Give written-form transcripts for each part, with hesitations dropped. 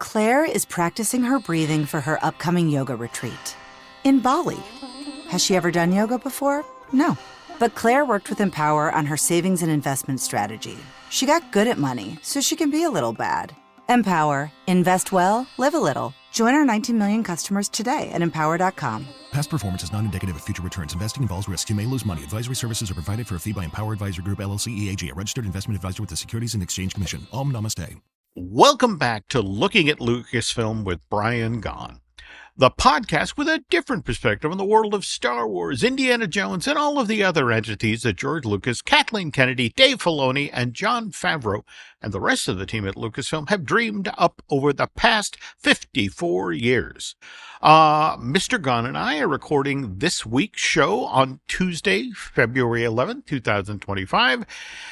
Claire is practicing her breathing for her upcoming yoga retreat in Bali. Has she ever done yoga before? No. But Claire worked with Empower on her savings and investment strategy. She got good at money, so she can be a little bad. Empower. Invest well, live a little. Join our 19 million customers today at empower.com. Past performance is not indicative of future returns. Investing involves risks. You may lose money. Advisory services are provided for a fee by Empower Advisor Group, LLC, EAG, a registered investment advisor with the Securities and Exchange Commission. Om Namaste. Welcome back to Looking at Lucasfilm with Brian Gaughan, the podcast with a different perspective on the world of Star Wars, Indiana Jones, and all of the other entities that George Lucas, Kathleen Kennedy, Dave Filoni, and Jon Favreau and the rest of the team at Lucasfilm have dreamed up over the past 54 years. Mr. Gaughan and I are recording this week's show on Tuesday, February 11th, 2025.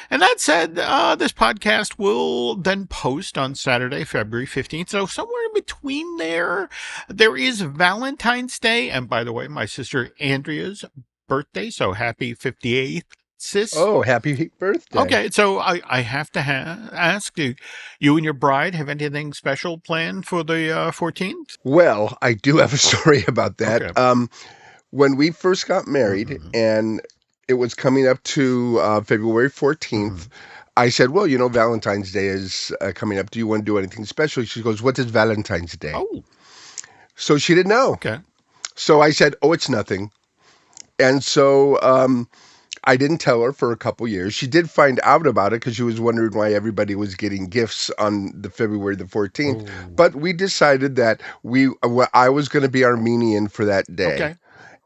And that said, this podcast will then post on Saturday, February 15th. So somewhere in between there is Valentine's Day. And by the way, my sister Andrea's birthday. So happy 58th. Sis? Oh, happy birthday. Okay, so I have to ask, do you and your bride have anything special planned for the 14th? Well, I do have a story about that. Okay. When we first got married and it was coming up to February 14th, I said, well, Valentine's Day is coming up. Do you want to do anything special? She goes, what is Valentine's Day? Oh. So she didn't know. Okay. So I said, oh, it's nothing. And so I didn't tell her for a couple years. She did find out about it because she was wondering why everybody was getting gifts on the February the 14th. Oh. But we decided that I was going to be Armenian for that day,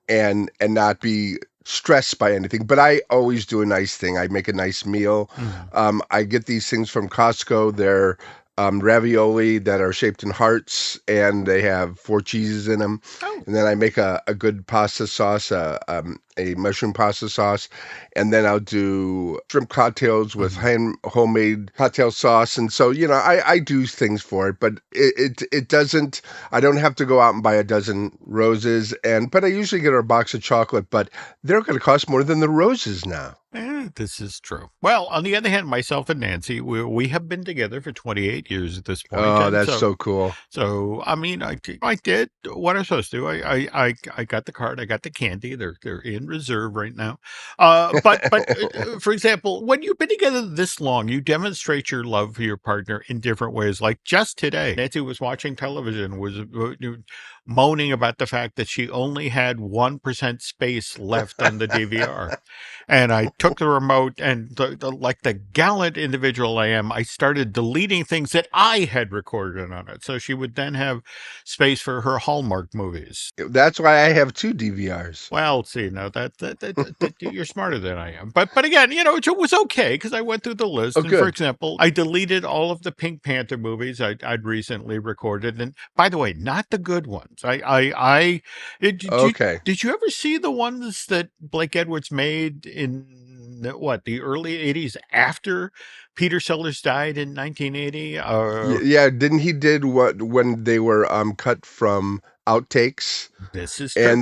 and not be stressed by anything. But I always do a nice thing. I make a nice meal. I get these things from Costco. They're ravioli that are shaped in hearts, and they have 4 cheeses in them. Oh. And then I make a good pasta sauce, a mushroom pasta sauce, and then I'll do shrimp cocktails with homemade cocktail sauce. And so, I do things for it, but it doesn't, I don't have to go out and buy a dozen roses, but I usually get her a box of chocolate, but they're going to cost more than the roses now. This is true. Well, on the other hand, myself and Nancy, we have been together for 28 years at this point. Oh, that's so cool. So, I mean, I did what I'm supposed to. I got the card. I got the candy. They're in reserve right now. But for example, when you've been together this long, you demonstrate your love for your partner in different ways. Like just today, Nancy was watching television, was moaning about the fact that she only had 1% space left on the DVR. And I took the remote and like the gallant individual I am, I started deleting things that I had recorded on it. So she would then have space for her Hallmark movies. That's why I have 2 DVRs. Well, see, now that you're smarter than I am. But again, it was okay because I went through the list. And for example, I deleted all of the Pink Panther movies I'd recently recorded. And by the way, not the good ones. Did you ever see the ones that Blake Edwards made in the early 80s after Peter Sellers died in 1980? Yeah, didn't he did when they were cut from outtakes? This is correct.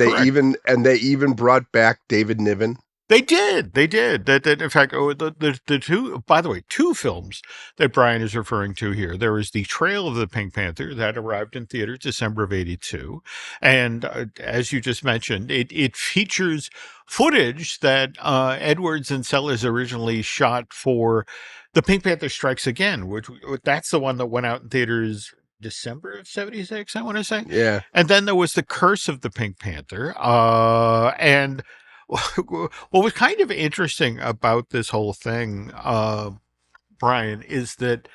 They even brought back David Niven. They did. That in fact, the 2, by the way, 2 films that Brian is referring to here. There is The Trail of the Pink Panther that arrived in theaters December of 82. And as you just mentioned, it features footage that Edwards and Sellers originally shot for The Pink Panther Strikes Again, which that's the one that went out in theaters December of 76, I want to say. Yeah. And then there was The Curse of the Pink Panther. And what was kind of interesting about this whole thing, Brian, is that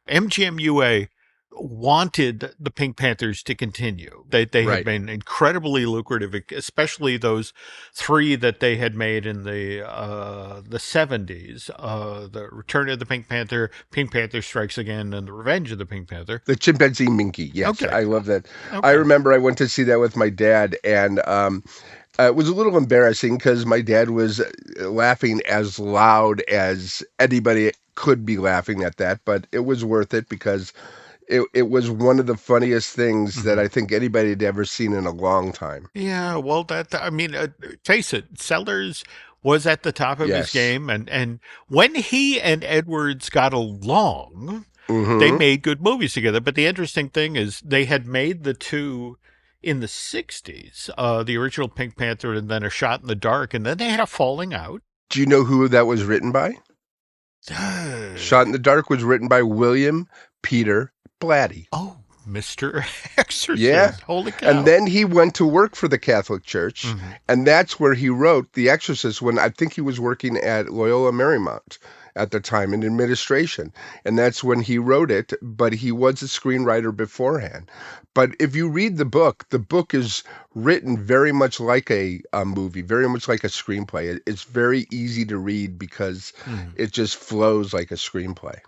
MGM-UA wanted the Pink Panthers to continue. They had been incredibly lucrative, especially those 3 that they had made in the 70s. The Return of the Pink Panther, Pink Panther Strikes Again, and The Revenge of the Pink Panther. The Chimpanzee Minky, yes. Okay. I love that. Okay. I remember I went to see that with my dad, and it was a little embarrassing because my dad was laughing as loud as anybody could be laughing at that, but it was worth it because it was one of the funniest things that I think anybody had ever seen in a long time. Yeah, well, face it, Sellers was at the top of his game, and when he and Edwards got along, They made good movies together. But the interesting thing is they had made the two in the 60s, the original Pink Panther and then A Shot in the Dark, and then they had a falling out. Do you know who that was written by? Shot in the Dark was written by William Peter Blatty. Oh, Mr. Exorcist. Yeah. Holy cow. And then he went to work for the Catholic Church, and that's where he wrote The Exorcist when I think he was working at Loyola Marymount at the time in administration. And that's when he wrote it, but he was a screenwriter beforehand. But if you read the book is written very much like a movie, very much like a screenplay. It's very easy to read because it just flows like a screenplay.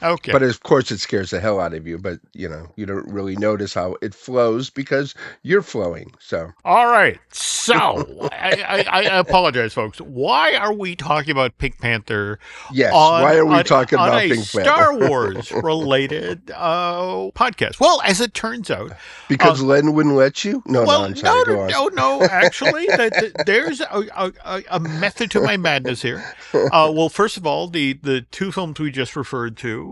Okay. But of course, it scares the hell out of you. But, you don't really notice how it flows because you're flowing. So. All right. So, I apologize, folks. Why are we talking about Pink Panther? Yes. Why are we talking about Pink Panther? Star Wars related podcast? Well, as it turns out, because Len wouldn't let you. No, I'm sorry. Go on. No. Actually, there's a method to my madness here. Well, first of all, the two films we just referred to.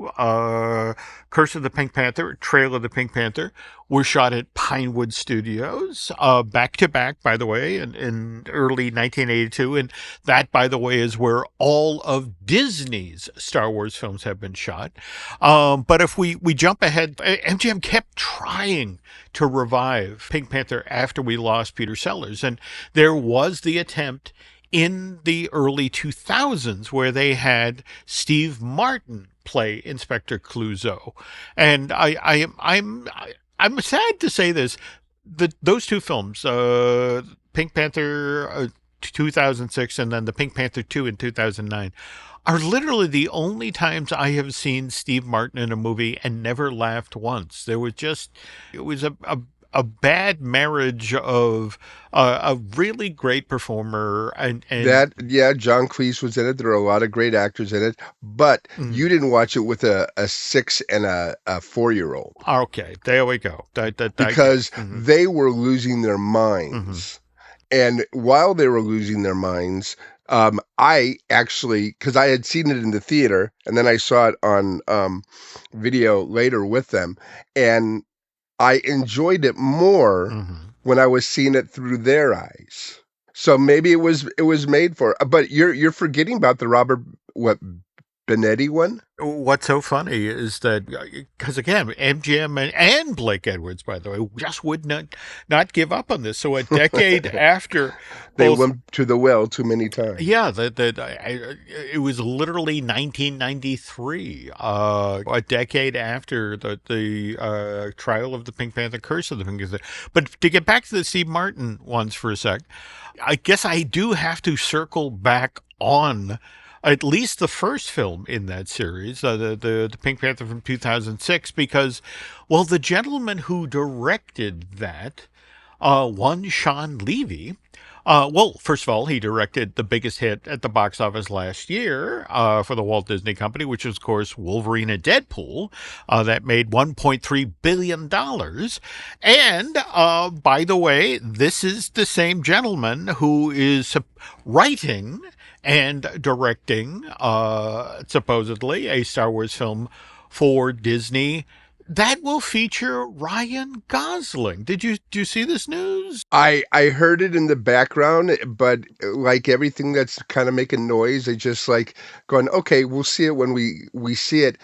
Curse of the Pink Panther, Trail of the Pink Panther, were shot at Pinewood Studios, back to back, by the way, in early 1982. And that, by the way, is where all of Disney's Star Wars films have been shot. But if we jump ahead, MGM kept trying to revive Pink Panther after we lost Peter Sellers. And there was the attempt in the early 2000s where they had Steve Martin play Inspector Clouseau. And I'm sad to say this, those two films, Pink Panther 2006 and then the Pink Panther 2 in 2009, are literally the only times I have seen Steve Martin in a movie and never laughed once. It was a bad marriage of a really great performer and John Cleese was in it. There are a lot of great actors in it, but you didn't watch it with a 6 and a 4-year-old. Okay, there we go. Because they were losing their minds, and while they were losing their minds, I actually, because I had seen it in the theater and then I saw it on video later with them, and I enjoyed it more when I was seeing it through their eyes. So maybe it was made for. But you're forgetting about the Robert Benetti one. What's so funny is that because again, MGM and Blake Edwards, by the way, just would not give up on this. So a decade after they went to the well too many times. Yeah, it was literally 1993, a decade after the trial of the Pink Panther, Curse of the Pink Panther. But to get back to the Steve Martin ones for a sec, I guess I do have to circle back on at least the first film in that series, the Pink Panther from 2006, because, well, the gentleman who directed that, Shawn Levy, well, first of all, he directed the biggest hit at the box office last year for the Walt Disney Company, which was, of course, Wolverine and Deadpool. That made $1.3 billion. And, by the way, this is the same gentleman who is writing and directing, supposedly, a Star Wars film for Disney that will feature Ryan Gosling. Did you see this news? I heard it in the background, but like everything that's kind of making noise, they just like going, okay, we'll see it when we see it.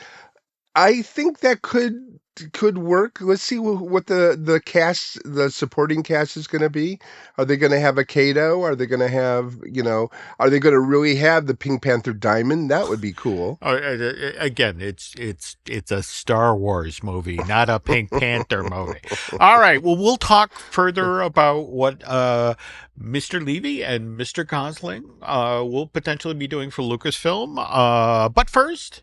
I think that could work. Let's see what the cast, the supporting cast is going to be. Are they going to have a Kato? Are they going to have, are they going to really have the Pink Panther diamond? That would be cool. Again, it's a Star Wars movie, not a Pink Panther movie. All right. Well, we'll talk further about what Mr. Levy and Mr. Gosling will potentially be doing for Lucasfilm. But first,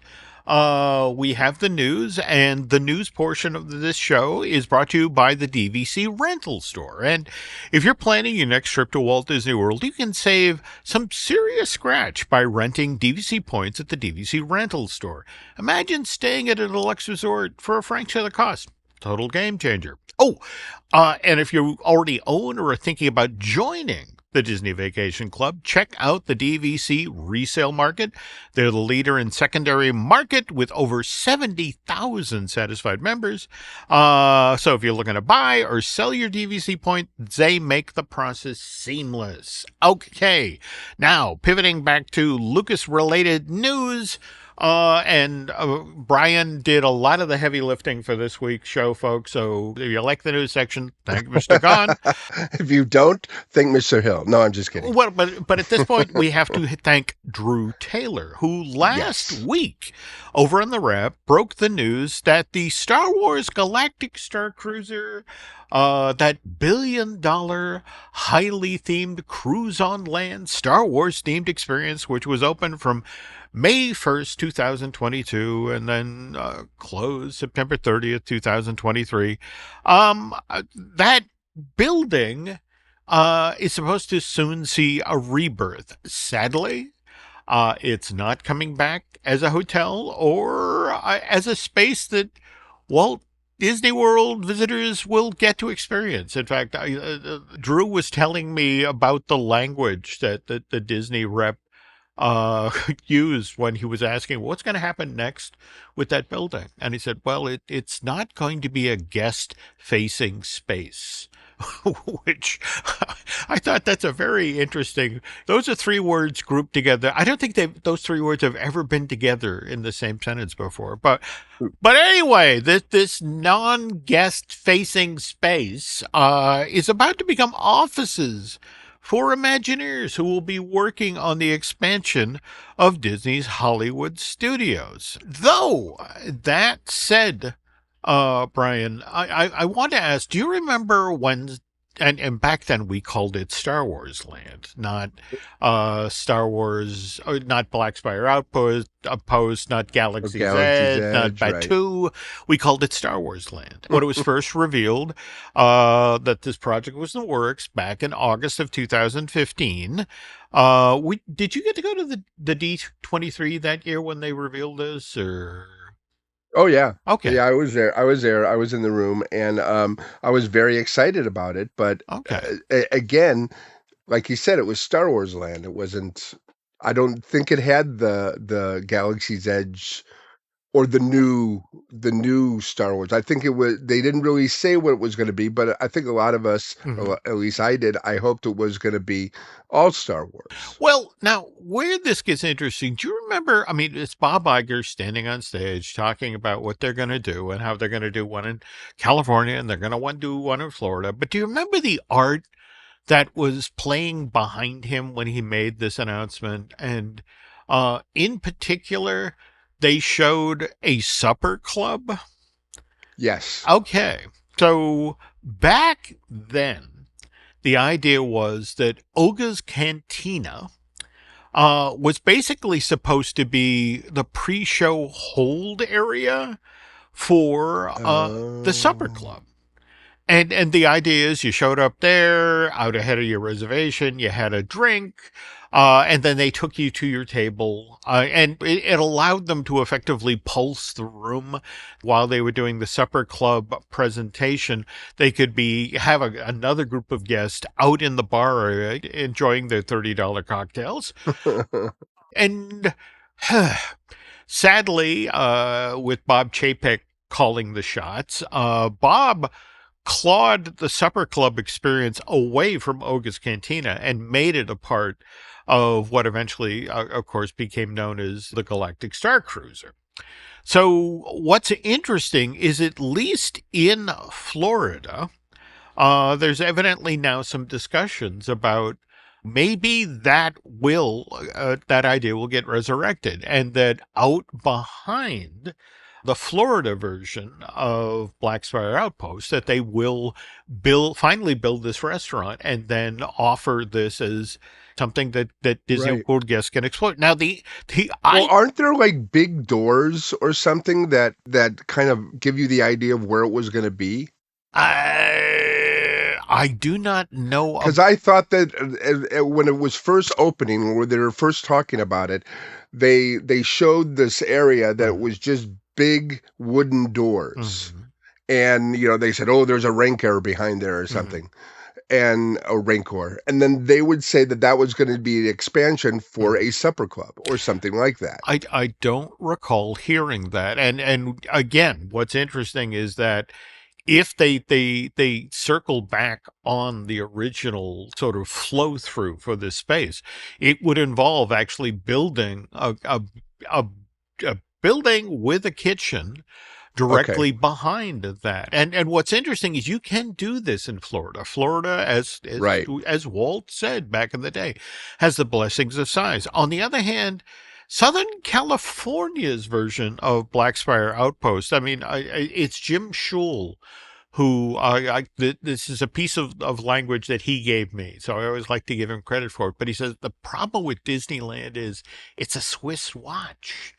we have the news, and the news portion of this show is brought to you by the DVC Rental Store. And if you're planning your next trip to Walt Disney World, you can save some serious scratch by renting DVC points at the DVC Rental Store. Imagine staying at a deluxe resort for a fraction of the cost. Total game changer. Oh, and if you already own or are thinking about joining the Disney Vacation Club. Check out the DVC resale market. They're the leader in secondary market with over 70,000 satisfied members. So if you're looking to buy or sell your DVC point, they make the process seamless. Okay, now pivoting back to Lucas-related news. Brian did a lot of the heavy lifting for this week's show, folks. So if you like the news section, thank you, Mr. Gaughan. If you don't, thank Mr. Hill. No, I'm just kidding. Well, but at this point, we have to thank Drew Taylor, who last week over on the Wrap broke the news that the Star Wars Galactic Starcruiser, that billion-dollar, highly themed cruise on land Star Wars themed experience, which was open from May 1st, 2022, and then closed September 30th, 2023. That building is supposed to soon see a rebirth. Sadly, it's not coming back as a hotel or as a space that Walt Disney World visitors will get to experience. In fact, Drew was telling me about the language that the Disney rep used when he was asking what's going to happen next with that building. And he said, well, it's not going to be a guest-facing space, which I thought that's a very interesting. Those are three words grouped together. I don't think those three words have ever been together in the same sentence before. But anyway, this non-guest-facing space is about to become offices for Imagineers who will be working on the expansion of Disney's Hollywood studios. Though, that said, Brian, I want to ask, do you remember when, and back then we called it Star Wars Land, not Star Wars, not Black Spire Outpost, not Galaxy's Edge, not Batuu. Right. We called it Star Wars Land. When it was first revealed that this project was in the works back in August of 2015, did you get to go to the D23 that year when they revealed this, or? Oh, yeah. Okay. Yeah, I was there. I was in the room, and I was very excited about it. But again, like you said, it was Star Wars Land. It wasn't. I don't think it had the Galaxy's Edge or the new Star Wars. I think it was. They didn't really say what it was going to be, but I think a lot of us, or at least I did, I hoped it was going to be all Star Wars. Well, now where this gets interesting, do you remember? I mean, it's Bob Iger standing on stage talking about what they're going to do and how they're going to do one in California and they're going to do one in Florida. But do you remember the art that was playing behind him when he made this announcement? And in particular, they showed a supper club. Yes. Okay. So back then, the idea was that Oga's Cantina was basically supposed to be the pre-show hold area for the supper club. And the idea is you showed up there out ahead of your reservation, you had a drink, and then they took you to your table, and it allowed them to effectively pulse the room while they were doing the supper club presentation. They could have another group of guests out in the bar area enjoying their $30 cocktails. And sadly, with Bob Chapek calling the shots, Bob clawed the supper club experience away from Oga's Cantina and made it a part of what eventually, of course, became known as the Galactic Starcruiser. So what's interesting is, at least in Florida, there's evidently now some discussions about maybe that idea will get resurrected, and that out behind the Florida version of Black Spire Outpost, that they will finally build this restaurant and then offer this as something that Disney World guests can explore. Now, aren't there like big doors or something that kind of give you the idea of where it was going to be? I do not know. Because I thought that when it was first opening, when they were first talking about it, they showed this area that was just big wooden doors. And, they said, oh, there's a rank error behind there or something. and a Rancor, and then they would say that was going to be the expansion for a supper club or something like that. I don't recall hearing that. And again, what's interesting is that if they circle back on the original sort of flow through for this space, it would involve actually building a building with a kitchen directly behind that. And what's interesting is you can do this in Florida. Florida, as Walt said back in the day, has the blessings of size. On the other hand, Southern California's version of Black Spire Outpost, I mean, it's Jim Schul who, this is a piece of language that he gave me, so I always like to give him credit for it. But he says the problem with Disneyland is it's a Swiss watch.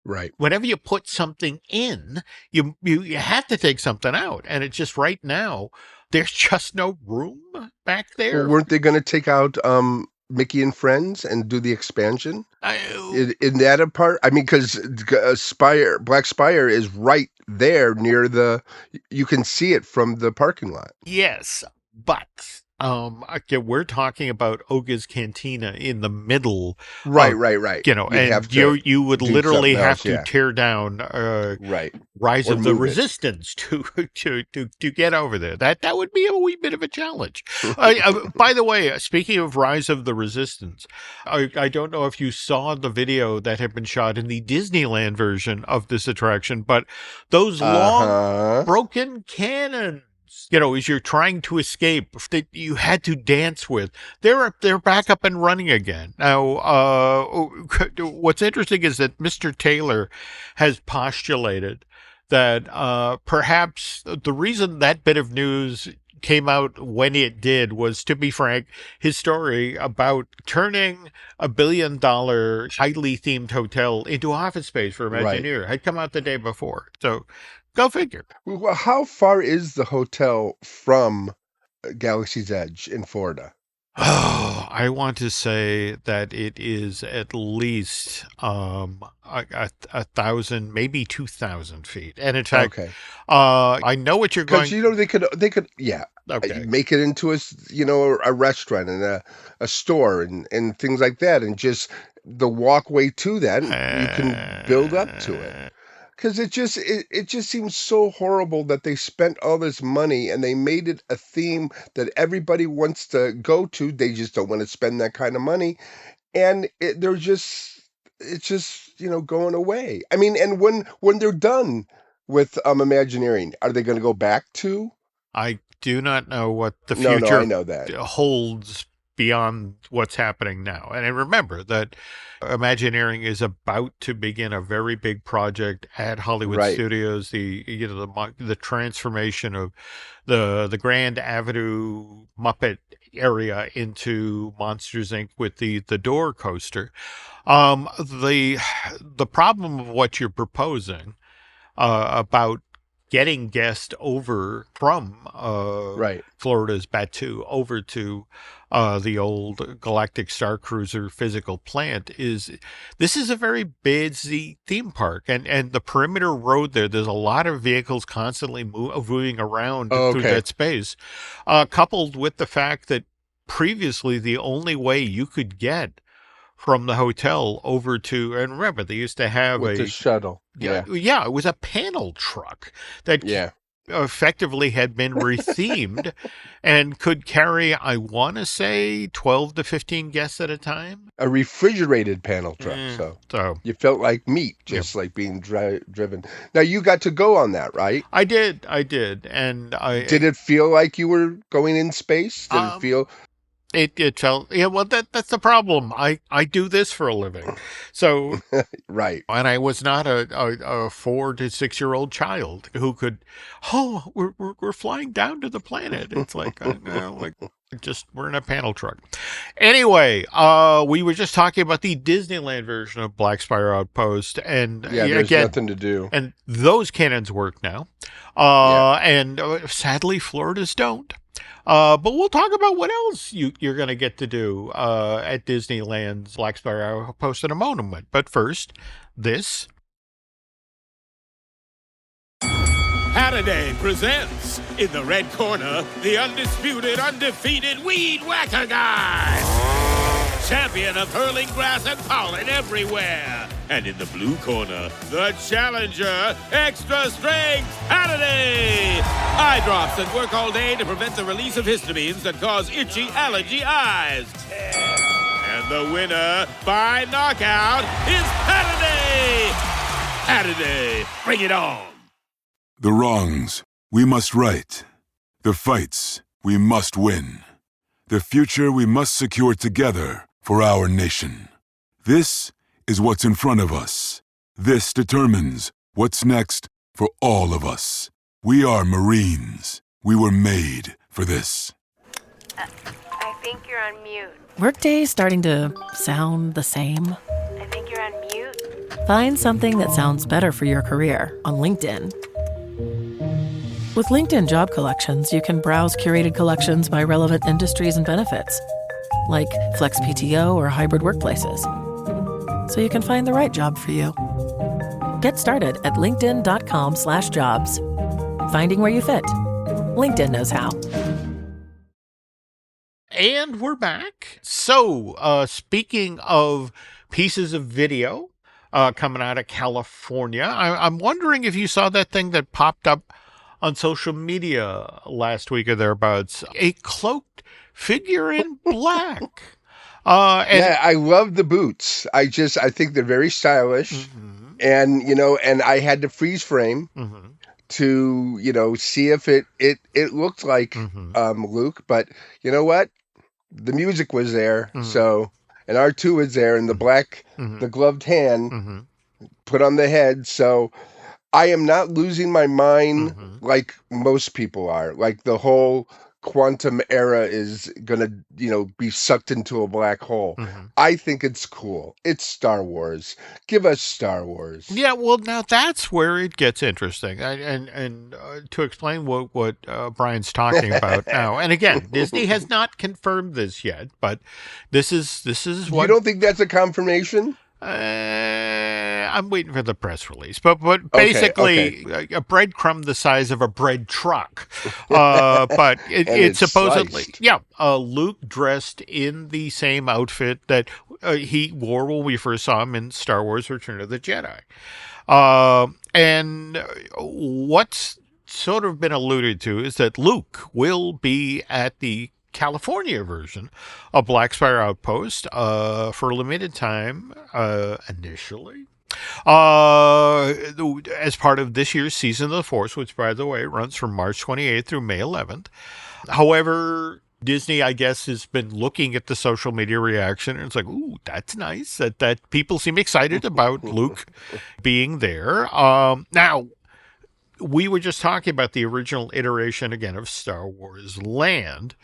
Right. Whenever you put something in, you have to take something out. And it's just right now, there's just no room back there. Well, weren't they going to take out Mickey and Friends and do the expansion? In that part? I mean, because Black Spire is right there near you can see it from the parking lot. Yes, but okay, we're talking about Oga's Cantina in the middle. Right. You know, you would literally have to tear down Rise of the Resistance to get over there. That would be a wee bit of a challenge. By the way, speaking of Rise of the Resistance, I don't know if you saw the video that had been shot in the Disneyland version of this attraction, but those long broken cannons, you know, as you're trying to escape, that you had to dance with, they're back up and running again. Now, what's interesting is that Mr. Taylor has postulated that perhaps the reason that bit of news came out when it did was, to be frank, his story about turning $1 billion highly themed hotel into office space for Imagineer had come out the day before. So go figure. Well, how far is the hotel from Galaxy's Edge in Florida? Oh, I want to say that it is at least 1,000, maybe 2,000 feet. And in fact, I know what you're going. Because you know they could make it into a restaurant and a store and things like that, and just the walkway to that, you can build up to it. Because it just seems so horrible that they spent all this money and they made it a theme that everybody wants to go to. They just don't want to spend that kind of money, and it's just going away. I mean, and when they're done with Imagineering, are they going to go back to? I do not know what the future I know that holds beyond what's happening now. And I remember that Imagineering is about to begin a very big project at Hollywood Studios. The transformation of the Grand Avenue Muppet area into Monsters Inc. with the door coaster. The problem of what you're proposing about getting guests over from Florida's Batuu over to the old Galactic Starcruiser physical plant this is a very busy theme park, and the perimeter road there's a lot of vehicles constantly moving around through that space, coupled with the fact that previously the only way you could get from the hotel over to, and remember, they used to have the shuttle. Yeah, it was a panel truck that effectively had been rethemed and could carry, I want to say, 12 to 15 guests at a time. A refrigerated panel truck, so you felt like meat, just like being driven. Now, you got to go on that, right? I did, and did it feel like you were going in space? Did it feel? It felt, well, that's the problem. I do this for a living. So, and I was not a 4 to 6 year old child who could, we're flying down to the planet. It's like, we're in a panel truck. Anyway, we were just talking about the Disneyland version of Black Spire Outpost, and there's nothing to do. And those cannons work now. And sadly, Florida's don't. But we'll talk about what else you're going to get to do at Disneyland's Black Spire Outpost in a moment. But first, this. Saturday presents, in the red corner, the undisputed, undefeated Weed Whacker Guy, champion of hurling grass and pollen everywhere. And in the blue corner, the challenger, extra strength Hannity. Eye drops that work all day to prevent the release of histamines that cause itchy allergy eyes. And the winner by knockout is Hannity. Hannity, bring it on. The wrongs we must right. The fights we must win. The future we must secure together for our nation. This is what's in front of us. This determines what's next for all of us. We are Marines. We were made for this. I think you're on mute. Workday starting to sound the same? I think you're on mute. Find something that sounds better for your career on LinkedIn. With LinkedIn Job Collections, you can browse curated collections by relevant industries and benefits, like flex PTO or hybrid workplaces, so you can find the right job for you. Get started at linkedin.com/jobs. Finding where you fit. LinkedIn knows how. And we're back. So, speaking of pieces of video coming out of California, I'm wondering if you saw that thing that popped up on social media last week or thereabouts, a cloaked figure in black. Yeah, I love the boots. I think they're very stylish. Mm-hmm. And I had to freeze frame to, see if it looked like Luke. But you know what? The music was there. So, and R2 was there, and the black, the gloved hand put on the head. So I am not losing my mind like most people are. Like the whole quantum era is going to, be sucked into a black hole. I think it's cool. It's Star Wars. Give us Star Wars. Yeah, well, now that's where it gets interesting. And to explain what Brian's talking about now, and again, Disney has not confirmed this yet, but this is what... You don't think that's a confirmation? I'm waiting for the press release, but basically a breadcrumb the size of a bread truck. But it's supposedly Luke dressed in the same outfit that he wore when we first saw him in Star Wars: Return of the Jedi. And what's sort of been alluded to is that Luke will be at the California version of Black Spire Outpost for a limited time initially as part of this year's Season of the Force, which, by the way, runs from March 28th through May 11th. However, Disney, I guess, has been looking at the social media reaction, and it's like, ooh, that's nice that people seem excited about Luke being there. Now, we were just talking about the original iteration, again, of Star Wars Land.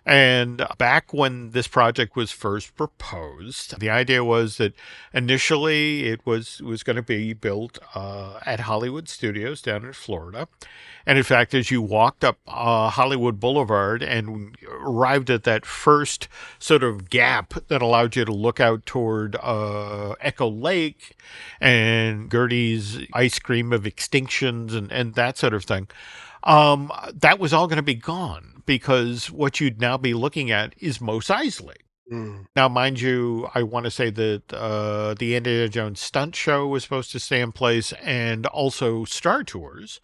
And back when this project was first proposed, the idea was that initially it was going to be built at Hollywood Studios down in Florida. And in fact, as you walked up Hollywood Boulevard and arrived at that first sort of gap that allowed you to look out toward Echo Lake and Gertie's Ice Cream of Extinctions and that sort of thing, that was all going to be gone, because what you'd now be looking at is Mos Eisley. Now, mind you, I want to say that the Indiana Jones stunt show was supposed to stay in place, and also Star Tours.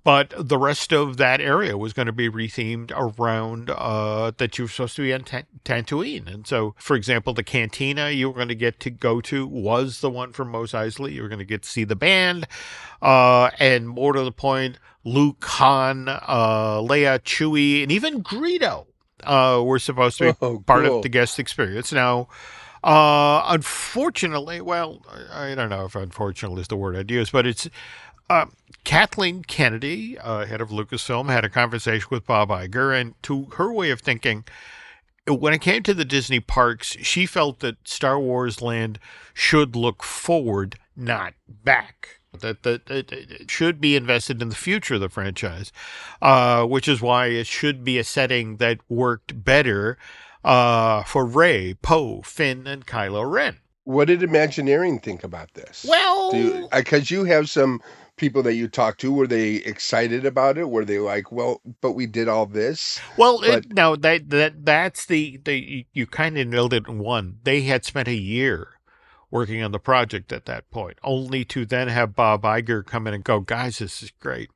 But the rest of that area was going to be rethemed around that you were supposed to be on Tatooine. And so, for example, the cantina you were going to get to go to was the one from Mos Eisley. You were going to get to see the band. And more to the point, Luke, Han, Leia, Chewie, and even Greedo were supposed to be part of the guest experience. Now, unfortunately, well, I don't know if unfortunately is the word I'd use, but it's Kathleen Kennedy, head of Lucasfilm, had a conversation with Bob Iger, and to her way of thinking, when it came to the Disney parks, she felt that Star Wars Land should look forward, not back. That it should be invested in the future of the franchise, which is why it should be a setting that worked better for Rey, Poe, Finn, and Kylo Ren. What did Imagineering think about this? Well, because you have some people that you talked to, were they excited about it? Were they like, well, but we did all this? Well, But no, that's the you kind of nailed it in one. They had spent a year working on the project at that point, only to then have Bob Iger come in and go, guys, this is great,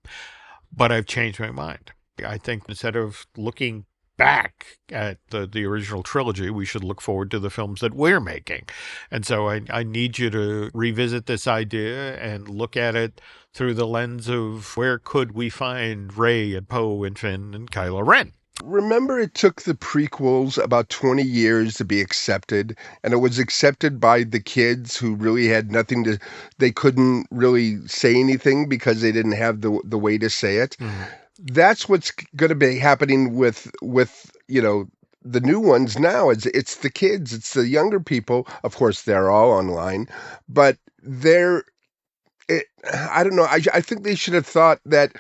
but I've changed my mind. I think instead of looking back at the original trilogy, we should look forward to the films that we're making. And so I need you to revisit this idea and look at it through the lens of where could we find Rey and Poe and Finn and Kylo Ren. remember, it took the prequels about 20 years to be accepted, and it was accepted by the kids who really had nothing to, they couldn't really say anything because they didn't have the way to say it. That's what's going to be happening with the new ones now. It's the kids, it's the younger people. Of course, they're all online, but I don't know. I think they should have thought that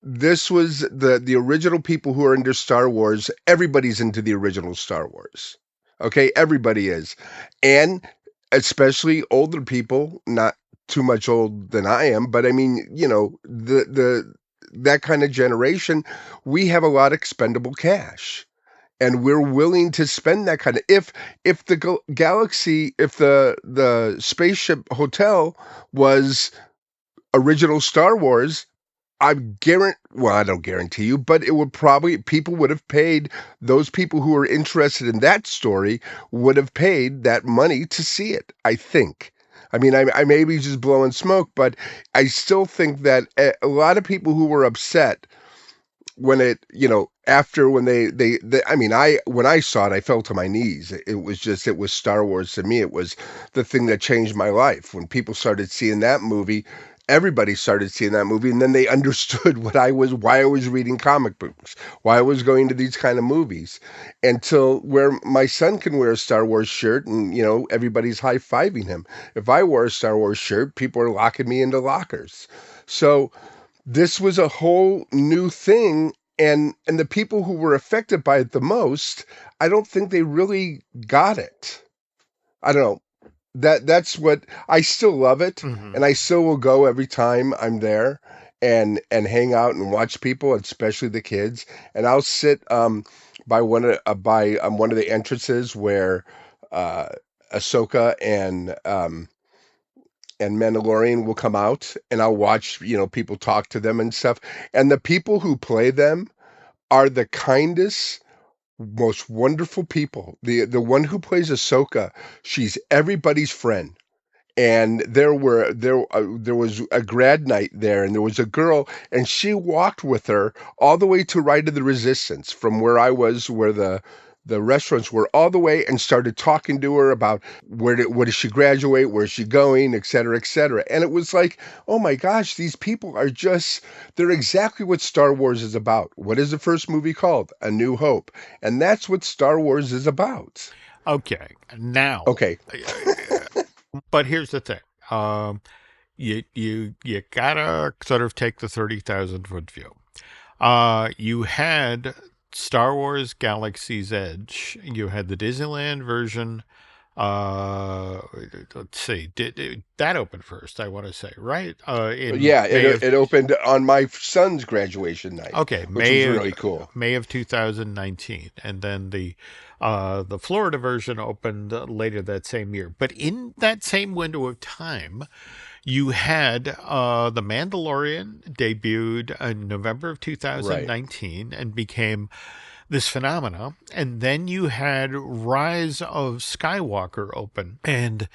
this was the original people who are into Star Wars. Everybody's into the original Star Wars. Okay, everybody is, and especially older people, not too much old than I am, but I mean, the that kind of generation, we have a lot of expendable cash, and we're willing to spend that kind of. If the galaxy, if the spaceship hotel was original Star Wars, I don't guarantee you, but it would probably, people would have paid, those people who are interested in that story would have paid that money to see it, I think. I mean, I may be just blowing smoke, but I still think that a lot of people who were upset when it, after when when I saw it, I fell to my knees. It was Star Wars to me. It was the thing that changed my life. When people started seeing that movie, everybody started seeing that movie, and then they understood why I was reading comic books, why I was going to these kind of movies, until where my son can wear a Star Wars shirt and, everybody's high-fiving him. If I wore a Star Wars shirt, people are locking me into lockers. So this was a whole new thing, and the people who were affected by it the most, I don't think they really got it. I don't know. That's what, I still love it, and I still will go every time I'm there and hang out and watch people, especially the kids. And I'll sit by one of the entrances where Ahsoka and Mandalorian will come out, and I'll watch people talk to them and stuff. And the people who play them are the kindest, most wonderful people. The one who plays Ahsoka, she's everybody's friend. And there was a grad night there, and there was a girl, and she walked with her all the way to Ride of the Resistance from where I was, where the restaurants were, all the way, and started talking to her about where does she graduate, where is she going, et cetera, et cetera. And it was like, oh my gosh, these people are they're exactly what Star Wars is about. What is the first movie called? A New Hope. And that's what Star Wars is about. Okay, now. Okay. But here's the thing. You gotta sort of take the 30,000-foot view. You had Star Wars Galaxy's Edge. You had the Disneyland version. Let's see. Did that open first, I want to say, right? It opened on my son's graduation night. Okay, which was really cool. May of 2019, and then the Florida version opened later that same year. But in that same window of time, you had The Mandalorian debuted in November of 2019 and became this phenomena. And then you had Rise of Skywalker open and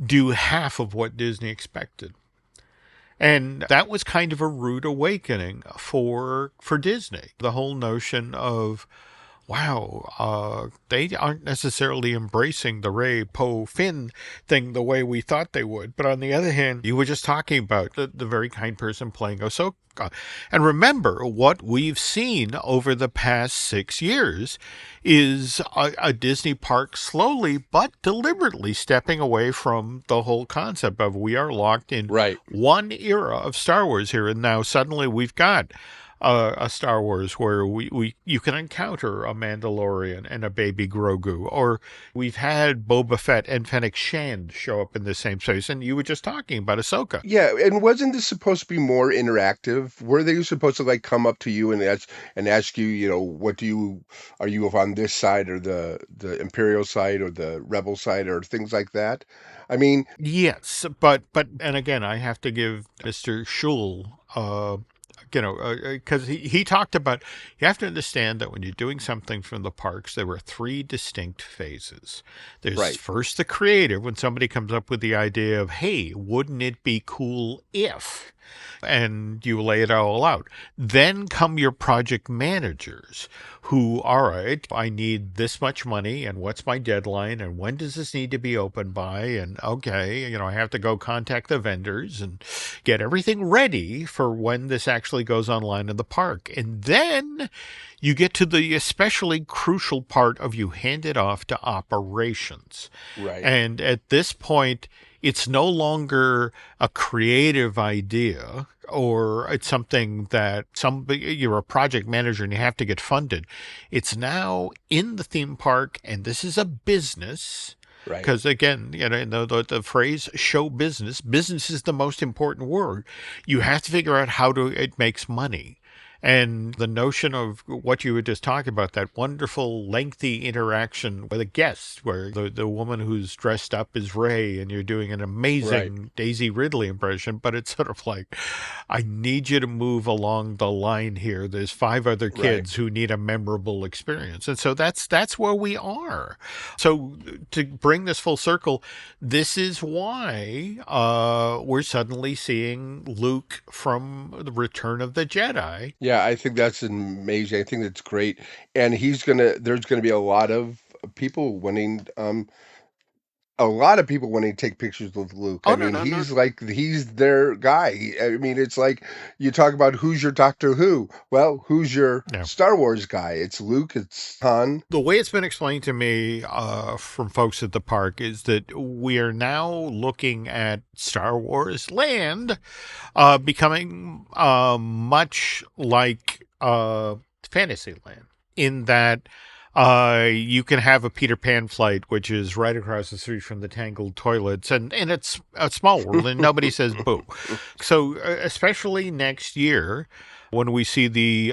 do half of what Disney expected. And that was kind of a rude awakening for Disney. The whole notion of, wow, they aren't necessarily embracing the Rey, Poe, Finn thing the way we thought they would. But on the other hand, you were just talking about the very kind person playing Ahsoka. And remember, what we've seen over the past 6 years is a Disney park slowly but deliberately stepping away from the whole concept of we are locked in one era of Star Wars here. And now suddenly we've got a Star Wars where you can encounter a Mandalorian and a baby Grogu, or we've had Boba Fett and Fennec Shand show up in the same space, and you were just talking about Ahsoka. Yeah, and wasn't this supposed to be more interactive? Were they supposed to like come up to you and ask you, are you on this side or the Imperial side or the Rebel side or things like that? I mean, Yes, but and again, I have to give Mr. Schul, because he talked about, you have to understand that when you're doing something from the parks, there were three distinct phases. There's right, first the creative, when somebody comes up with the idea of, hey, wouldn't it be cool if? And you lay it all out. Then come your project managers who, all right, I need this much money and what's my deadline and when does this need to be open by? And okay, I have to go contact the vendors and get everything ready for when this actually goes online in the park. And then you get to the especially crucial part of you hand it off to operations. right. And at this point, it's no longer a creative idea or it's something that you're a project manager and you have to get funded. It's now in the theme park, and this is a business. Right. Because again, the phrase show business is the most important word. You have to figure out how it makes money. And the notion of what you were just talking about, that wonderful, lengthy interaction with a guest where the woman who's dressed up is Rey and you're doing an amazing Daisy Ridley impression, but it's sort of like, I need you to move along the line here. There's 5 other kids who need a memorable experience. And so that's where we are. So to bring this full circle, this is why we're suddenly seeing Luke from the Return of the Jedi. Yeah, I think that's amazing. I think that's great. And there's gonna be a lot of people wanting to take pictures with Luke. Oh, I no, mean, no, no. he's their guy. I mean, it's like you talk about who's your Doctor Who. Well, who's your Star Wars guy? It's Luke, it's Han. The way it's been explained to me from folks at the park is that we are now looking at Star Wars Land becoming much like Fantasyland, in that you can have a Peter Pan flight, which is right across the street from the Tangled toilets, and it's a small world, and nobody says boo. So especially next year, when we see the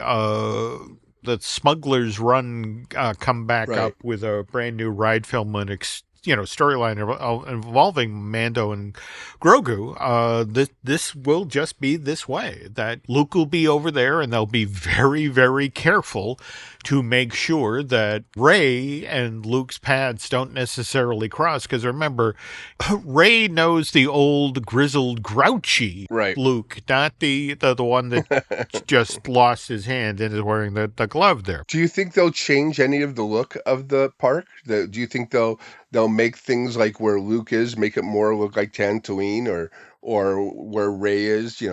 Smuggler's Run come back up with a brand new ride film and storyline involving Mando and Grogu, this will just be this way, that Luke will be over there and they'll be very, very careful to make sure that Rey and Luke's paths don't necessarily cross. Because remember, Rey knows the old grizzled, grouchy Luke, not the one that just lost his hand and is wearing the glove there. Do you think they'll change any of the look of the park? Do you think they'll make things like where Luke is, make it more look like Tatooine, or where Rey is,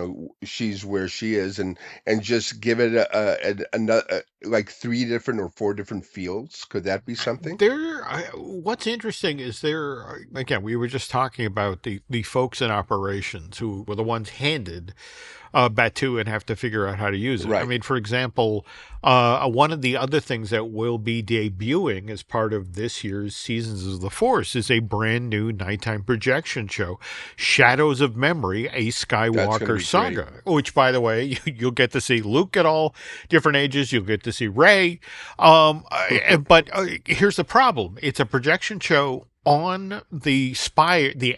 she's where she is, and just give it a like 3 different or 4 different fields? Could that be something? What's interesting is again, we were just talking about the folks in operations who were the ones handed Batuu and have to figure out how to use it. Right. I mean, for example, one of the other things that will be debuting as part of this year's Seasons of the Force is a brand new nighttime projection show, Shadows of Memory, a Skywalker Saga, which, by the way, you'll get to see Luke at all different ages. You'll get to see Rey. But here's the problem. It's a projection show on the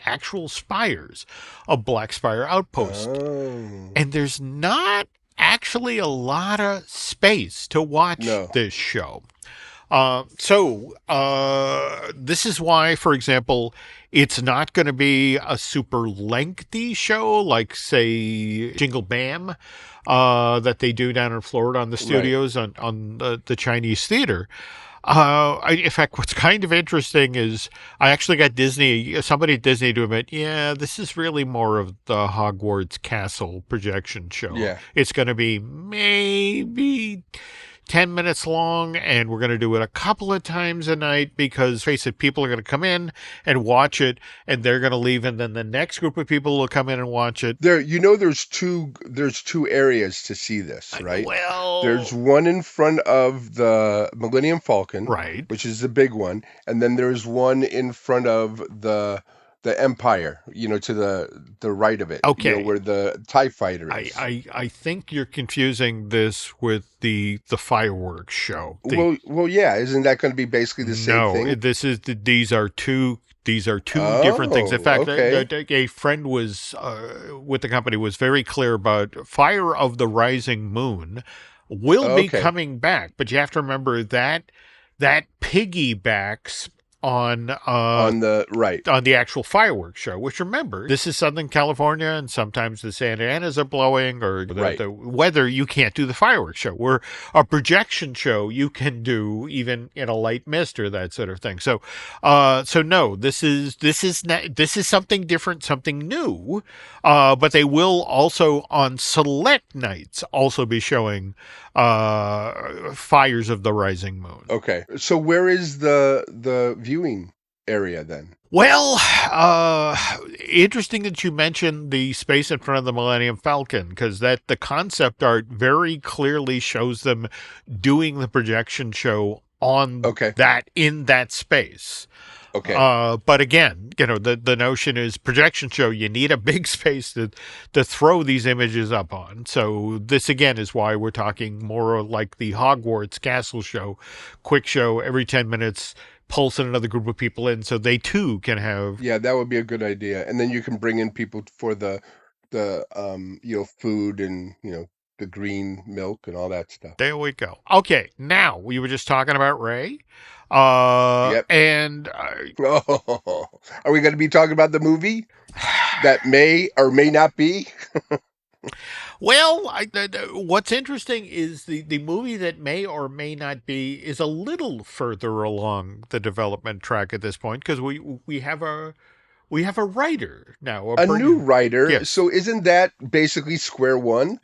actual spires of Black Spire Outpost. And there's not actually a lot of space to watch this show. So this is why, for example, it's not going to be a super lengthy show like, say, Jingle Bam that they do down in Florida on the studios on the Chinese theater. In fact, what's kind of interesting is I actually got somebody at Disney to admit, this is really more of the Hogwarts Castle projection show. Yeah. It's going to be maybe 10 minutes long, and we're going to do it a couple of times a night because, face it, people are going to come in and watch it, and they're going to leave, and then the next group of people will come in and watch it. There's two areas to see this, right? Well, there's one in front of the Millennium Falcon, right, which is the big one, and then there's one in front of the Empire, to the right of it, okay, where the TIE fighter is. I think you're confusing this with the fireworks show. Well, yeah, isn't that going to be basically the same thing? No, these are two different things. In fact, okay. a friend was with the company was very clear about Fire of the Rising Moon will be coming back, but you have to remember that piggybacks on the actual fireworks show, which, remember, this is Southern California, and sometimes the Santa Anas are blowing, or the weather, you can't do the fireworks show. Where a projection show you can do even in a light mist or that sort of thing. So no, this is something different, something new. But they will also on select nights also be showing Fires of the Rising Moon. Okay, so where is the viewing area then? Well, interesting that you mentioned the space in front of the Millennium Falcon, because the concept art very clearly shows them doing the projection show on in that space. Okay. But again, the notion is projection show, you need a big space to throw these images up on. So this, again, is why we're talking more like the Hogwarts Castle show, quick show, every 10 minutes, pulse another group of people in so they too can have. Yeah, that would be a good idea. And then you can bring in people for the food and, the green milk and all that stuff. There we go. Okay, now we were just talking about Rey. And are we going to be talking about the movie that may or may not be? Well, what's interesting is the movie that may or may not be is a little further along the development track at this point, because we have a writer now. A new writer. Yes. So isn't that basically square one?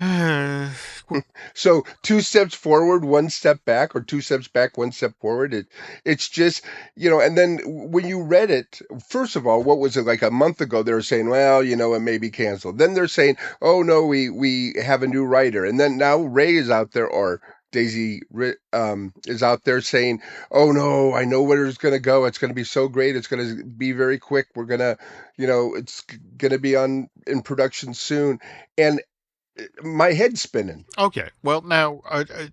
So 2 steps forward, 1 step back, or 2 steps back, 1 step forward. It's just, and then when you read it, first of all, what was it, like a month ago, they were saying, well, it may be canceled. Then they're saying, oh no, we have a new writer. And then now Rey is out there, or Daisy is out there saying, oh no, I know where it's going to go. It's going to be so great. It's going to be very quick. We're going to, it's going to be in production soon. And my head's spinning. Okay. Well, now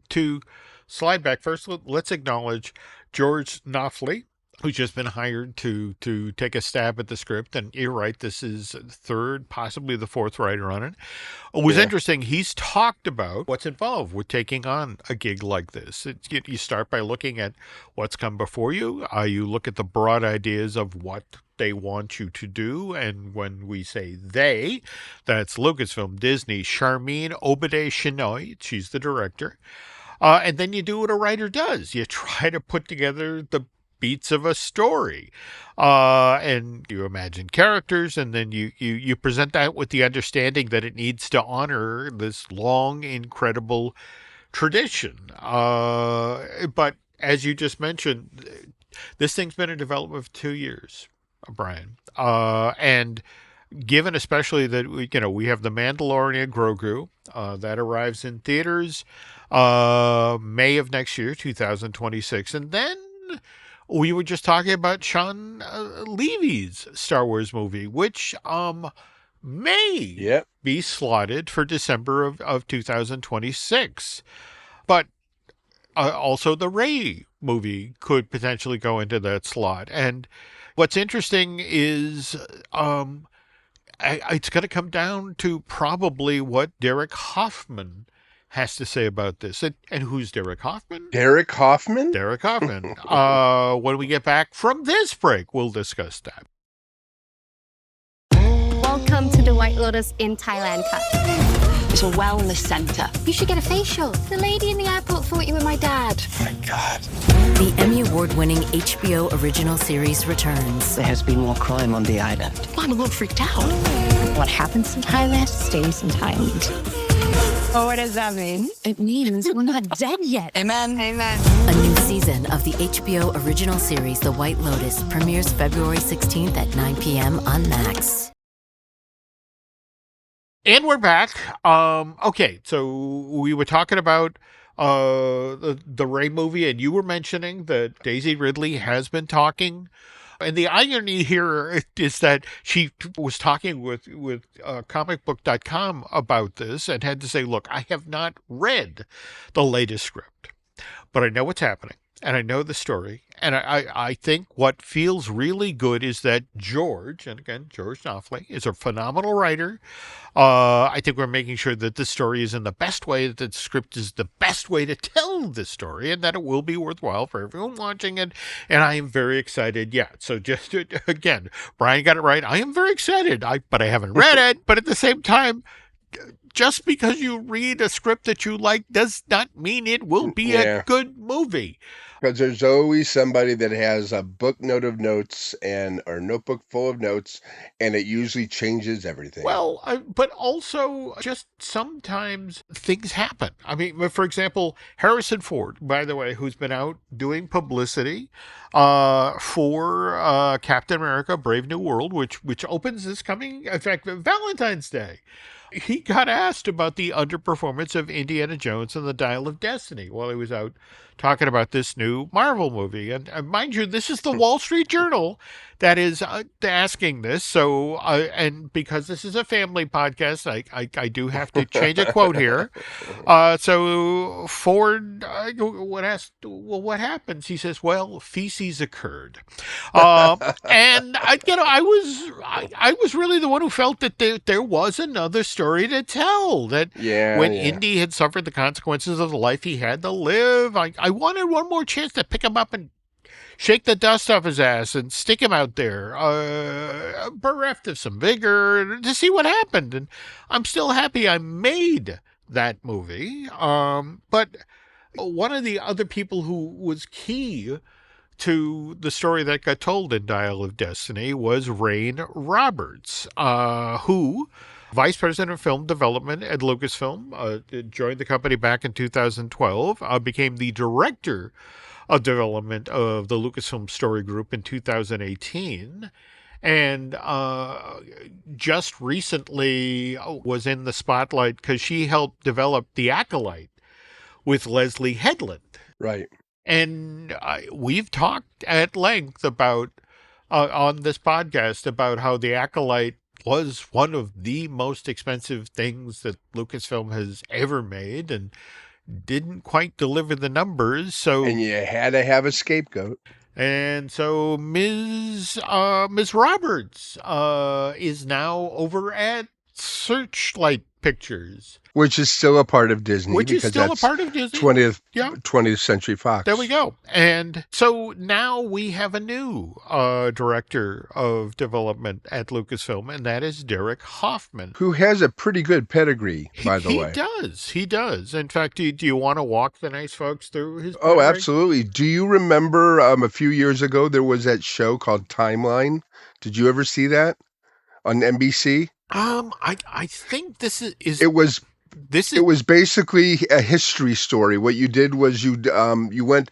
to slide back first, let's acknowledge George Knopfler, who's just been hired to take a stab at the script. And you're right, this is third, possibly the fourth writer on it. It was interesting. He's talked about what's involved with taking on a gig like this. You start by looking at what's come before you. You look at the broad ideas of what they want you to do. And when we say they, that's Lucasfilm, Disney, Charmin Obade-Chenoy. She's the director. And then you do what a writer does. You try to put together the beats of a story, and you imagine characters, and then you present that with the understanding that it needs to honor this long, incredible tradition. But as you just mentioned, this thing's been in development for 2 years, Brian, and given especially that we have The Mandalorian Grogu that arrives in theaters May of next year, 2026, and then we were just talking about Shawn Levy's Star Wars movie, which may be slotted for December of 2026. But also the Rey movie could potentially go into that slot. And what's interesting is it's going to come down to probably what Derek Hoffman has to say about this. And who's Derek Hoffman? Derek Hoffman? Derek Hoffman. When we get back from this break, we'll discuss that. Welcome to the White Lotus in Thailand Cup. It's a wellness center. You should get a facial. The lady in the airport thought you were my dad. Oh my God. The Emmy Award-winning HBO original series returns. There has been more crime on the island. Well, I'm a little freaked out. What happens in Thailand stays in Thailand. Oh, what does that mean? It means we're not dead yet. Amen. Amen. A new season of the HBO original series The White Lotus premieres February 16th at 9 p.m. on Max. And we're back. Okay, so we were talking about the Rey movie, and you were mentioning that Daisy Ridley has been talking. And the irony here is that she was talking with comicbook.com about this and had to say, look, I have not read the latest script, but I know what's happening. And I know the story. And I think what feels really good is that George, and again, George Knopfler, is a phenomenal writer. I think we're making sure that the story is in the best way, that the script is the best way to tell the story, and that it will be worthwhile for everyone watching it. And I am very excited. Yeah, so just, again, Brian got it right. I am very excited, but I haven't read it. But at the same time, just because you read a script that you like does not mean it will be a good movie. Because there's always somebody that has a book note of notes or notebook full of notes, and it usually changes everything. Well, but also just sometimes things happen. I mean, for example, Harrison Ford, by the way, who's been out doing publicity for Captain America: Brave New World, which opens this coming, in fact, Valentine's Day. He got asked about the underperformance of Indiana Jones and the Dial of Destiny while he was out talking about this new Marvel movie. And mind you, this is the Wall Street Journal that is asking this. So, and because this is a family podcast, I do have to change a quote here. So Ford, when asked, well, what happens? He says, well, feces occurred. And I was really the one who felt that there was another story to tell, that when Indy had suffered the consequences of the life he had to live, I wanted one more chance to pick him up and shake the dust off his ass and stick him out there, bereft of some vigor, to see what happened. And I'm still happy I made that movie. But one of the other people who was key to the story that got told in Dial of Destiny was Rain Roberts, who, Vice President of Film Development at Lucasfilm, joined the company back in 2012, became the Director of Development of the Lucasfilm Story Group in 2018, and just recently was in the spotlight because she helped develop The Acolyte with Leslie Headland. Right. And we've talked at length about, on this podcast, about how The Acolyte was one of the most expensive things that Lucasfilm has ever made and didn't quite deliver the numbers. And you had to have a scapegoat. And so Ms. Roberts is now over at Searchlight Pictures, which is still a part of Disney. Which is still a part of Disney. 20th Century Fox. There we go. And so now we have a new director of development at Lucasfilm, and that is Derek Hoffman. Who has a pretty good pedigree, by the way. He does. In fact, do you want to walk the nice folks through his pedigree? Oh, absolutely. Do you remember a few years ago there was that show called Timeline? Did you ever see that on NBC? I think this is. It was basically a history story. What you did was you went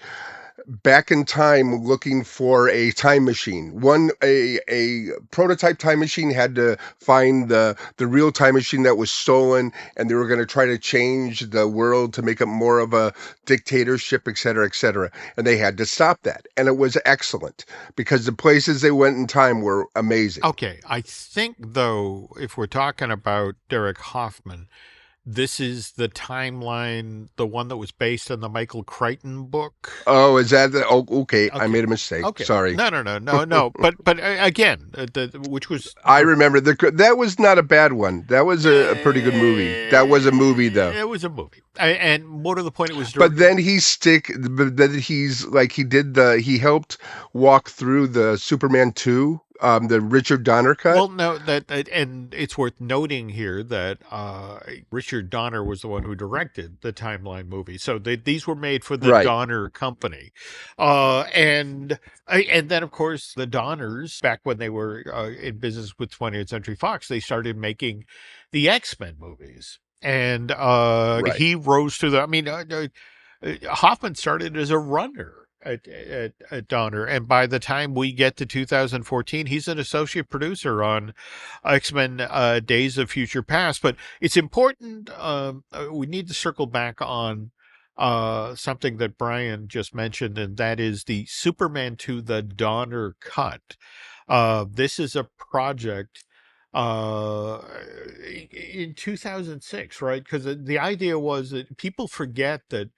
back in time looking for a time machine. A prototype time machine had to find the real time machine that was stolen, and they were going to try to change the world to make it more of a dictatorship, et cetera, et cetera. And they had to stop that. And it was excellent because the places they went in time were amazing. Okay. I think, though, if we're talking about Derek Hoffman, this is the timeline, the one that was based on the Michael Crichton book. Oh, is that okay. I made a mistake. Okay. Sorry. No. But again, which was... I remember that was not a bad one. That was a pretty good movie. That was a movie, though. It was a movie. And more to the point, it was... But then he helped walk through the Superman 2, the Richard Donner cut. Well, no, and it's worth noting here that Richard Donner was the one who directed the Timeline movie. So these were made for the Donner company. And then, of course, the Donners, back when they were in business with 20th Century Fox, they started making the X-Men movies. And Right. he rose to the, I mean, Hoffman started as a runner at Donner, and by the time we get to 2014, he's an associate producer on X-Men Days of Future Past. But it's important, we need to circle back on something that Brian just mentioned, and that is the Superman 2, the Donner cut. This is a project in 2006, right? Because the idea was that people forget that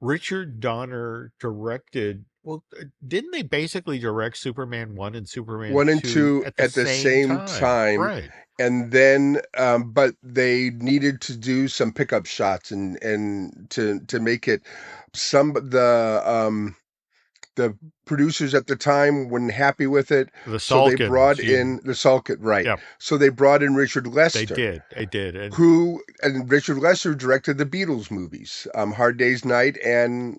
Richard Donner directed. Well, didn't they basically direct Superman 1 and Superman 1 and 2 2 at the at the same time. Right. And then, but they needed to do some pickup shots and to make it the producers at the time weren't happy with it. So they brought in the Salkin, right. Yep. So they brought in Richard Lester. They did. And Richard Lester directed the Beatles movies, Hard Day's Night and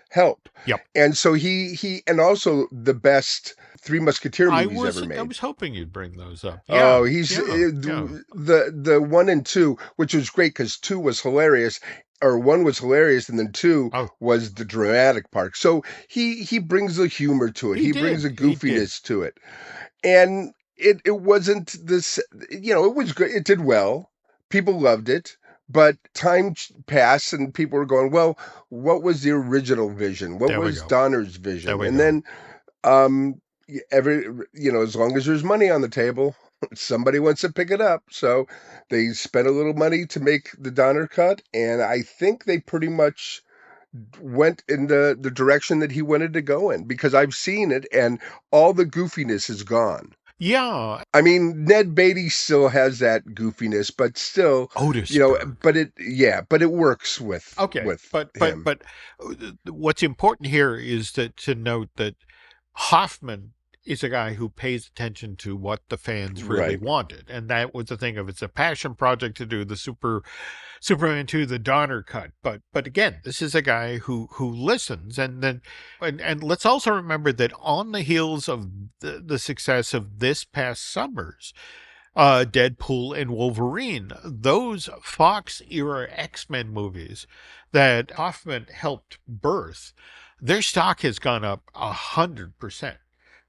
Help. Yep. And so he and also the best Three Musketeer movies ever made. I was hoping you'd bring those up. Oh, the 1 and 2, which was great because 2 was hilarious. Or 1 was hilarious, and then 2 was the dramatic part. So he brings the humor to it. He brings the goofiness to it, and it wasn't this. It was good. It did well. People loved it, but time passed, and people were going, "Well, what was the original vision? What was Donner's vision?" And then, as long as there's money on the table, somebody wants to pick it up. So they spent a little money to make the Donner cut, and I think they pretty much went in the direction that he wanted to go in, because I've seen it and all the goofiness is gone. Yeah. I mean, Ned Beatty still has that goofiness, but still, Otis, but it works with him. But what's important here is to note that Hoffman is a guy who pays attention to what the fans really wanted. And that was the thing of, it's a passion project to do the Superman 2, the Donner cut. But again, this is a guy who listens. And let's also remember that on the heels of the success of this past summer's Deadpool and Wolverine, those Fox era X-Men movies that Hoffman helped birth, their stock has gone up 100%.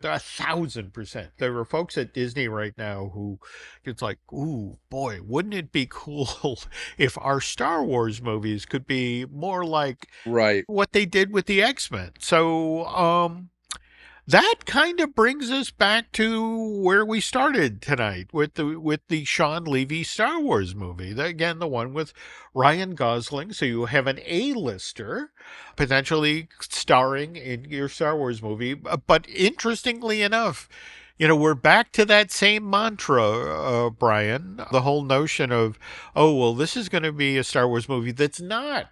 1,000%. There are folks at Disney right now who it's like, ooh, boy, wouldn't it be cool if our Star Wars movies could be more like what they did with the X-Men? So, that kind of brings us back to where we started tonight with the Shawn Levy Star Wars movie. Again, the one with Ryan Gosling. So you have an A-lister potentially starring in your Star Wars movie. But interestingly enough, we're back to that same mantra, Brian, the whole notion of, oh, well, this is going to be a Star Wars movie that's not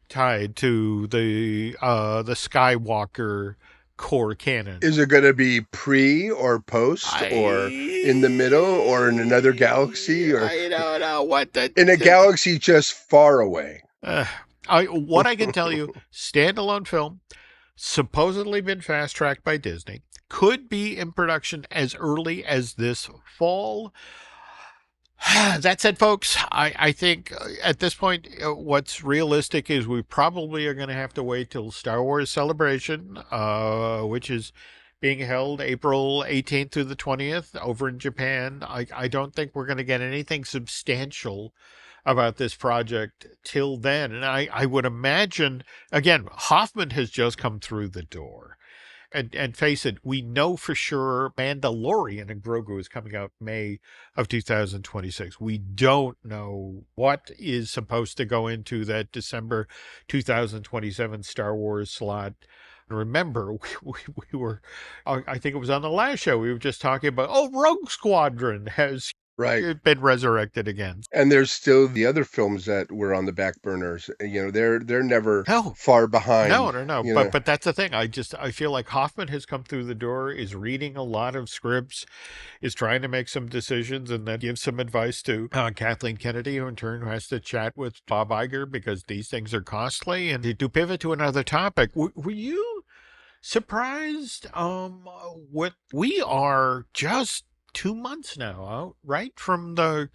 tied to the Skywalker core canon. Is it going to be pre or post or in the middle or in another galaxy? Or I don't know in a galaxy just far away. What I can tell you, standalone film, supposedly been fast-tracked by Disney, could be in production as early as this fall. That said, folks, I think at this point, what's realistic is we probably are going to have to wait till Star Wars Celebration, which is being held April 18th through the 20th over in Japan. I don't think we're going to get anything substantial about this project till then. And I would imagine, again, Hoffman has just come through the door. And face it, we know for sure Mandalorian and Grogu is coming out May of 2026. We don't know what is supposed to go into that December 2027 Star Wars slot. Remember, we were, I think it was on the last show, we were just talking about, Rogue Squadron has been resurrected again. And there's still the other films that were on the back burners. They're never far behind. No. But that's the thing. I feel like Hoffman has come through the door, is reading a lot of scripts, is trying to make some decisions, and then gives some advice to Kathleen Kennedy, who in turn has to chat with Bob Iger because these things are costly. And to pivot to another topic, were you surprised? What we are just 2 months now out, right? From the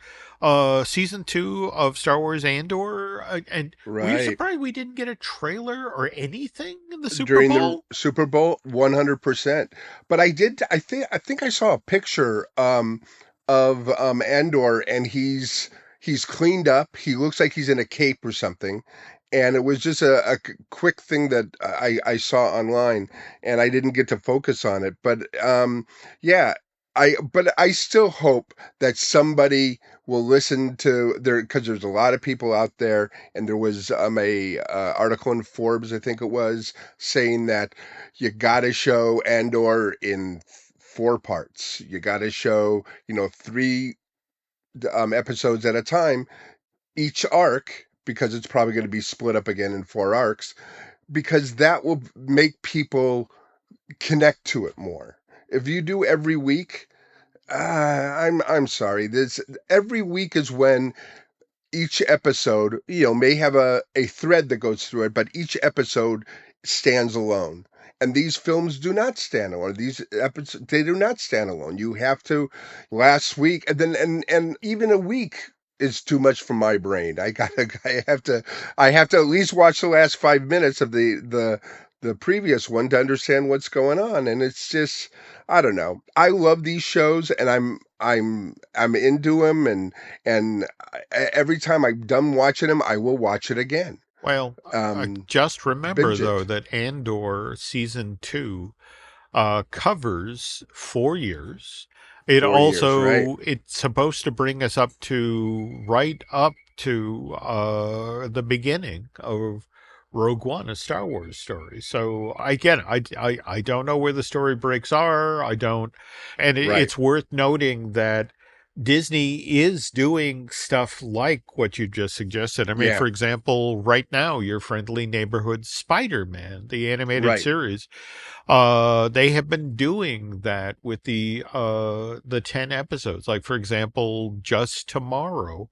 season 2 of Star Wars Andor. And were you Right. surprised we didn't get a trailer or anything in the Super During Bowl? the Super Bowl, 100%. But I think I saw a picture of Andor, and he's cleaned up. He looks like he's in a cape or something. And it was just a quick thing that I saw online, and I didn't get to focus on it. But yeah, but I still hope that somebody will listen to because there's a lot of people out there, and there was a article in Forbes, I think it was, saying that you got to show Andor in 4 parts. You got to show 3 episodes at a time, each arc, because it's probably going to be split up again in 4 arcs, because that will make people connect to it more. If you do every week, I'm sorry. This every week is when each episode, may have a thread that goes through it, but each episode stands alone. And these films do not stand alone. These episodes, they do not stand alone. You have to last week, and then and even a week is too much for my brain. I have to at least watch the last 5 minutes of the previous one to understand what's going on. And it's just, I don't know. I love these shows, and I'm into them, and every time I'm done watching them, I will watch it again. Well, just remember, binge it. though, that Andor Season 2 covers 4 years. It 4 also, years, right? it's supposed to bring us right up to the beginning of Rogue One, a Star Wars story. So again, I don't know where the story breaks are. And Right. it's worth noting that Disney is doing stuff like what you just suggested. I mean, Yeah. for example, right now, your friendly neighborhood Spider-Man, the animated Right. series, they have been doing that with the 10 episodes. Like, for example, just tomorrow,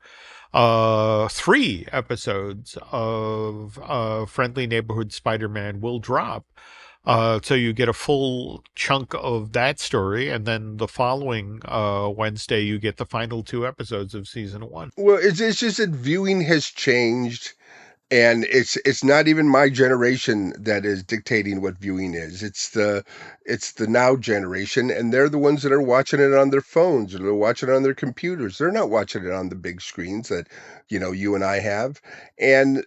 3 episodes of Friendly Neighborhood Spider-Man will drop. So you get a full chunk of that story, and then the following Wednesday you get the final 2 episodes of season 1. Well, it's just that viewing has changed, and it's not even my generation that is dictating what viewing is. It's the now generation, and they're the ones that are watching it on their phones, or they're watching it on their computers. They're not watching it on the big screens that you and I have, and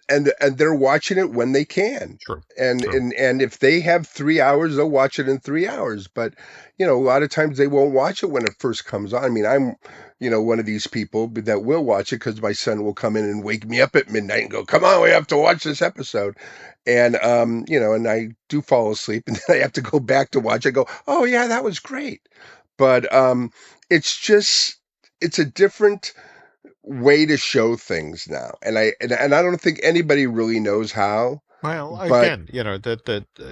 they're watching it when they can. Sure. And if they have 3 hours, they'll watch it in 3 hours. But a lot of times they won't watch it when it first comes on. I mean, I'm one of these people that will watch it because my son will come in and wake me up at midnight and go, "Come on, we have to watch this episode." And and I do fall asleep, and then I have to go back to watch it. Go, "Oh yeah, that was great." But it's a different way to show things now, and I don't think anybody really knows how. Well, But again,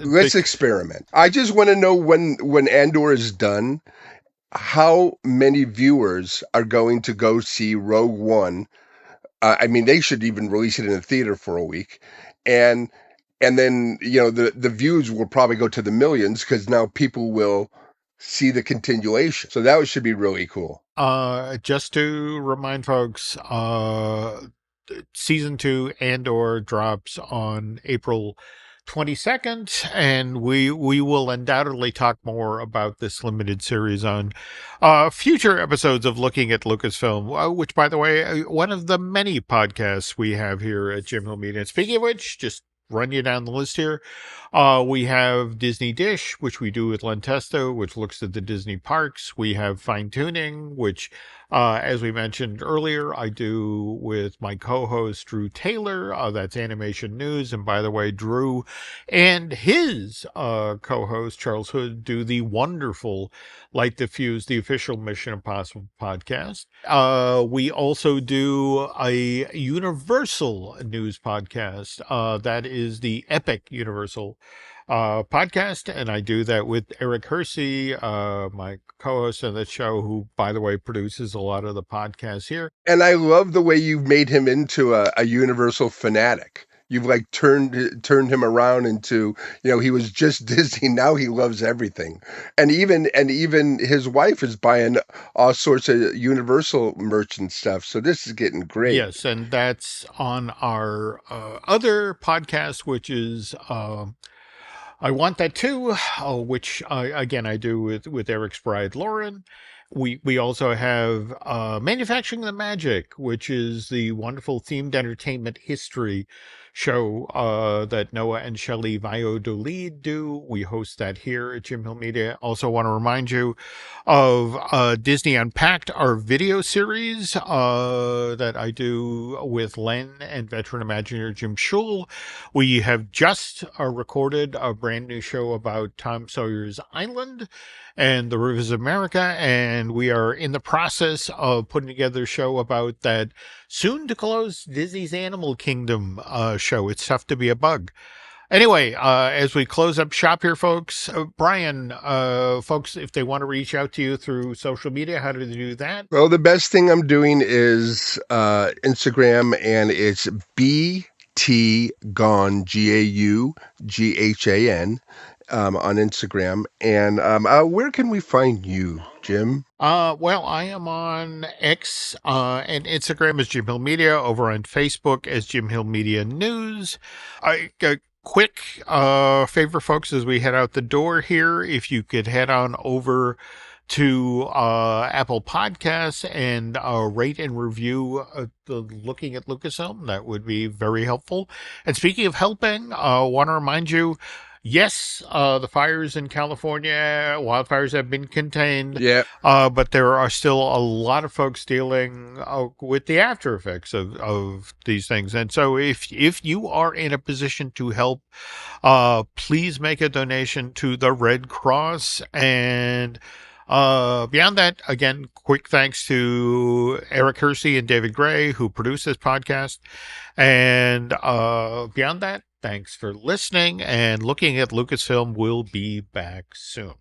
let's experiment. I just want to know when Andor is done, how many viewers are going to go see Rogue One. I mean, they should even release it in a theater for a week, and then the views will probably go to the millions, because now people will see the continuation. So that should be really cool. Just to remind folks, season 2 Andor drops on April 22nd, and we will undoubtedly talk more about this limited series on future episodes of Looking at Lucasfilm, which, by the way, one of the many podcasts we have here at Jim Hill Media. And speaking of which, just run you down the list here. We have Disney Dish, which we do with Len Testo, which looks at the Disney parks. We have Fine Tuning, which, as we mentioned earlier, I do with my co-host, Drew Taylor. That's Animation News. And by the way, Drew and his co-host, Charles Hood, do the wonderful Light the Fuse, the official Mission Impossible podcast. We also do a Universal News podcast. That is the Epic Universal podcast, and I do that with Eric Hersey, my co-host on the show, who, by the way, produces a lot of the podcasts here. And I love the way you made him into a Universal fanatic. you've like turned him around into, he was just Disney. Now he loves everything. And even his wife is buying all sorts of Universal merch and stuff. So this is getting great. Yes, and that's on our other podcast, which is I Want That Too, which again I do with Eric's bride Lauren. We also have Manufacturing the Magic, which is the wonderful themed entertainment history show that Noah and Shelley Valladolid do. We host that here at Jim Hill Media. Also want to remind you of Disney Unpacked, our video series that I do with Len and veteran Imagineer Jim Schul. We have just recorded a brand new show about Tom Sawyer's Island and the Rivers of America, and we are in the process of putting together a show about that soon-to-close Disney's Animal Kingdom show. It's tough to be a bug. Anyway, as we close up shop here, folks, Brian, folks, if they want to reach out to you through social media, how do they do that? Well, the best thing I'm doing is Instagram, and it's BT Gaughan, Gaughan, on Instagram. And where can we find you, Jim? Well, I am on X and Instagram as Jim Hill Media, over on Facebook as Jim Hill Media News. Quick favor, folks, as we head out the door here, if you could head on over to Apple Podcasts and rate and review the Looking at Lucasfilm. That would be very helpful. And speaking of helping, I want to remind you, yes, the fires in California, wildfires have been contained. Yeah. But there are still a lot of folks dealing with the after effects of these things. And so if you are in a position to help, please make a donation to the Red Cross. And beyond that, again, quick thanks to Eric Hersey and David Gray, who produced this podcast. And beyond that, thanks for listening, and Looking at Lucasfilm will be back soon.